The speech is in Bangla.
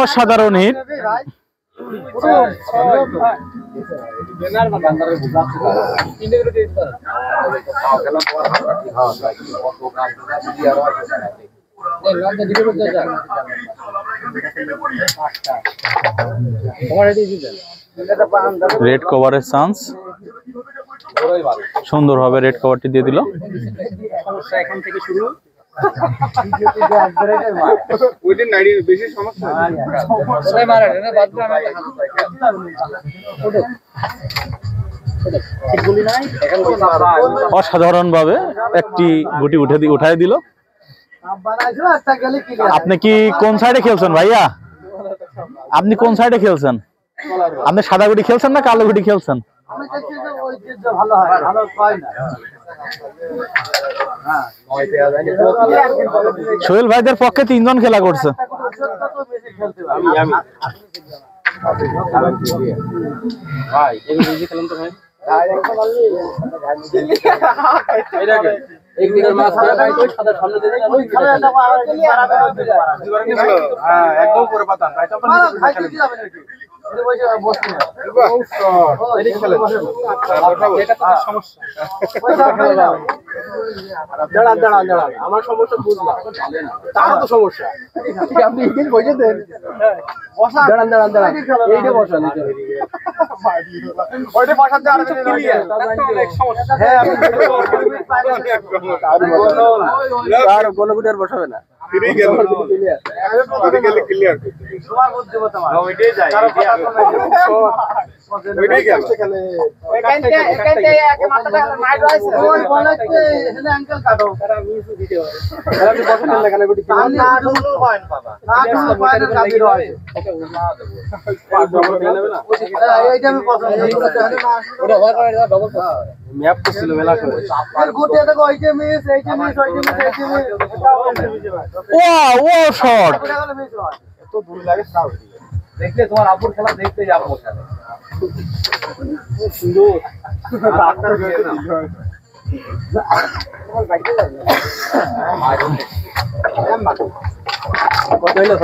অসাধারণ হিট। রেড কভারের চান্স, সুন্দর হবে রেড কভারটি দিয়ে দিল। এখন থেকে শুরু অসাধারণ ভাবে একটি গুটি উঠাই দিল। আপনি কি কোন সাইডে খেলছেন ভাইয়া? আপনি কোন সাইডে খেলছেন? আপনি সাদা গুটি খেলছেন না কালো গুটি খেলছেন? সোহেল ভাইদের পক্ষে 3 জন খেলা করছে। আমার সমস্যা বুঝলাম, তারও তো সমস্যা। আপনি বসে দেন, দাঁড়ান দাঁড়ান দাঁড়ান, এইটা বসান, ওইটা বসাতে আর ক্লিয়ার। হ্যাঁ, আর কোনো গুটার বসাবে না। ম্যাপ করছিল মেলা করে শট এত দূর লাগে দেখলে তোমার আব্বুর খেলা দেখতে যাবো সুন্দর কত হইলো